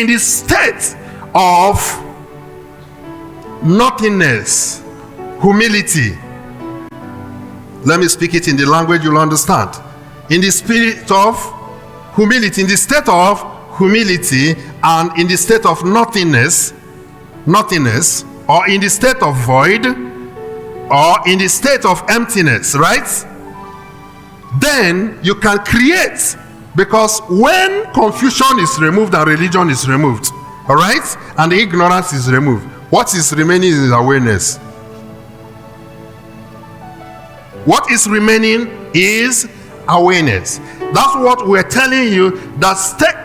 in the state of nothingness, humility. Let me speak it in the language you'll understand. In the spirit of humility, in the state of humility, and in the state of nothingness, or in the state of void, or in the state of emptiness, right? Then you can create, because when confusion is removed and religion is removed, all right, and ignorance is removed, what is remaining is awareness. What is remaining is awareness. That's what we're telling you, that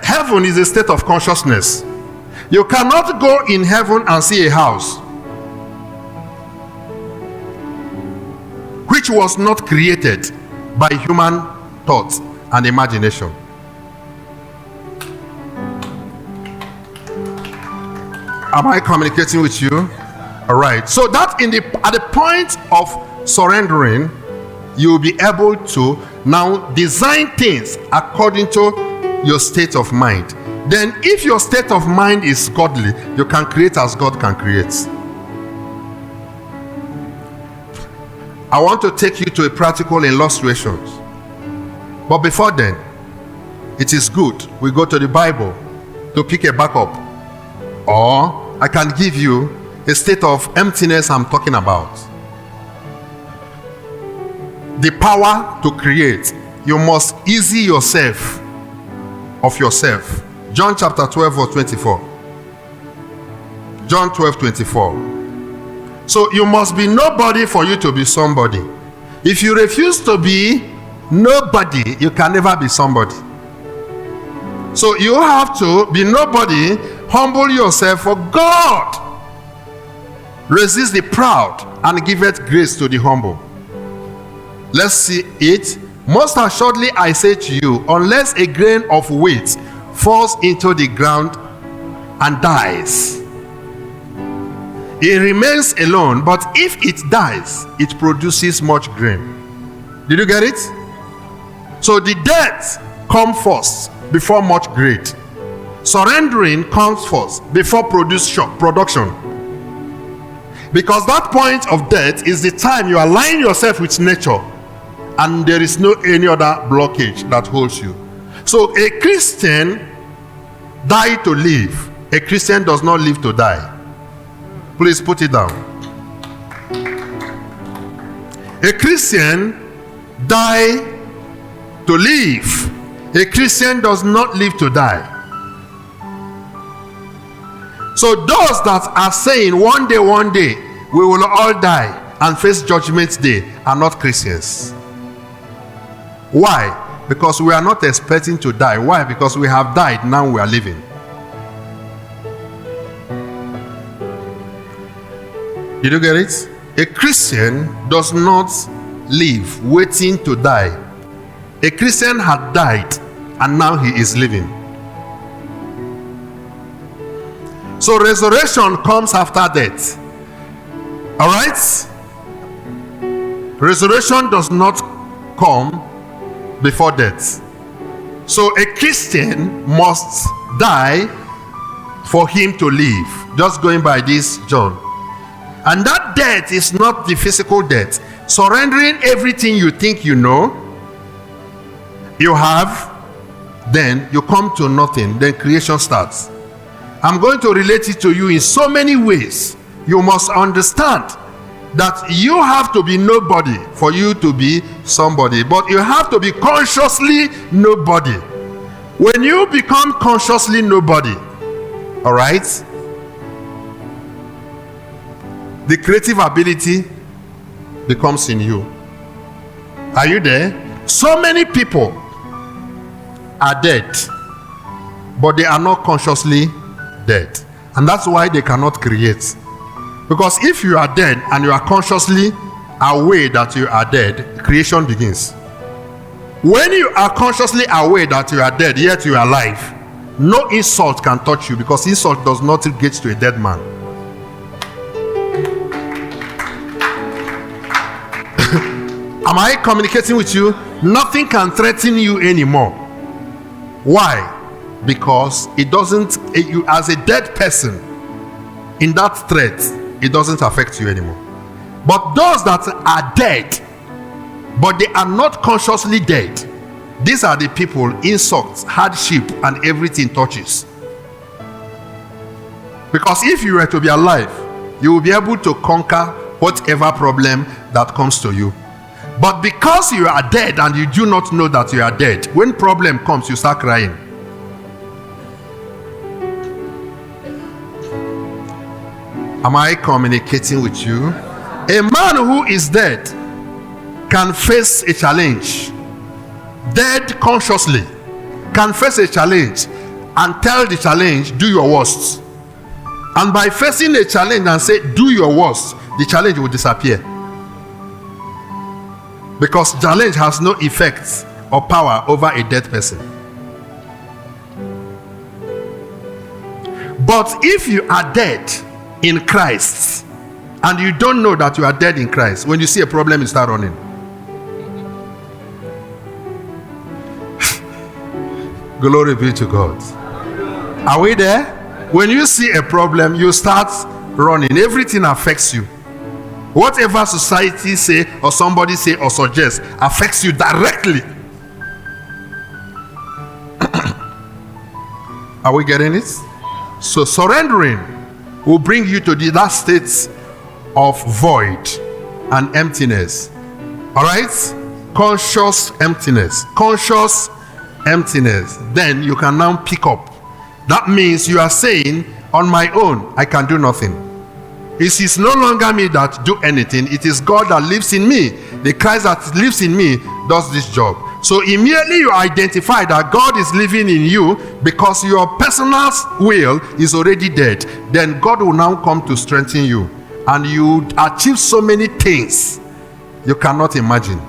heaven is a state of consciousness. You cannot go in heaven and see a house which was not created by human thought and imagination. Am I communicating with you? All right. So that at the point of surrendering, you'll be able to now design things according to your state of mind. Then if your state of mind is godly, you can create as God can create. I want to take you to a practical illustration. But before then, it is good we go to the Bible to pick a backup. Or I can give you a state of emptiness I'm talking about. The power to create. You must easy yourself of yourself. John chapter 12 verse 24. John 12:24. So you must be nobody for you to be somebody. If you refuse to be nobody, you can never be somebody. So you have to be nobody, humble yourself for God. Resist the proud and giveth grace to the humble. Let's see it. Most assuredly I say to you, unless a grain of wheat falls into the ground and dies, it remains alone, but if it dies, it produces much grain. Did you get it? So the death comes first before much grain. Surrendering comes first before production. Because that point of death is the time you align yourself with nature, and there is no any other blockage that holds you. So a Christian died to live. A Christian does not live to die. Please put it down. A Christian died to live. A Christian does not live to die. So those that are saying one day we will all die and face judgment day are not Christians. Why? Because we are not expecting to die. Why? Because we have died, now we are living. Did you get it? A Christian does not live waiting to die. A Christian had died and now he is living. So resurrection comes after death. All right? Resurrection does not come before death. So a Christian must die for him to live. Just going by this, John. And that death is not the physical death. Surrendering everything you think you know, you have, then you come to nothing, then creation starts. I'm going to relate it to you in so many ways. You must understand that you have to be nobody for you to be somebody, but you have to be consciously nobody. When you become consciously nobody, all right, the creative ability becomes in you. Are you there? So many people are dead, but they are not consciously dead, and that's why they cannot create. Because if you are dead and you are consciously aware that you are dead, creation begins. When you are consciously aware that you are dead yet you are alive, no insult can touch you, because insult does not get to a dead man. Am I communicating with you? Nothing can threaten you anymore. Why? because it doesn't, you as a dead person in that threat, it doesn't affect you anymore. But those that are dead, but they are not consciously dead, these are the people insults, hardship, and everything touches. Because if you were to be alive, you will be able to conquer whatever problem that comes to you. But because you are dead and you do not know that you are dead, when problem comes, you start crying. Am I communicating with you? A man who is dead can face a challenge. Dead consciously can face a challenge and tell the challenge, do your worst. And by facing a challenge and say, do your worst, the challenge will disappear. Because challenge has no effect or power over a dead person. But if you are dead in Christ and you don't know that you are dead in Christ, when you see a problem, you start running. Glory be to God. Are we there? When you see a problem, you start running. Everything affects you. Whatever society say or somebody say or suggest affects you directly. Are we getting it? So surrendering will bring you to the last state of void and emptiness. All right? Conscious emptiness. Conscious emptiness. Then you can now pick up. That means you are saying, on my own, I can do nothing. It is no longer me that do anything. It is God that lives in me. The Christ that lives in me does this job. So immediately you identify that God is living in you because your personal will is already dead. Then God will now come to strengthen you. And you achieve so many things you cannot imagine.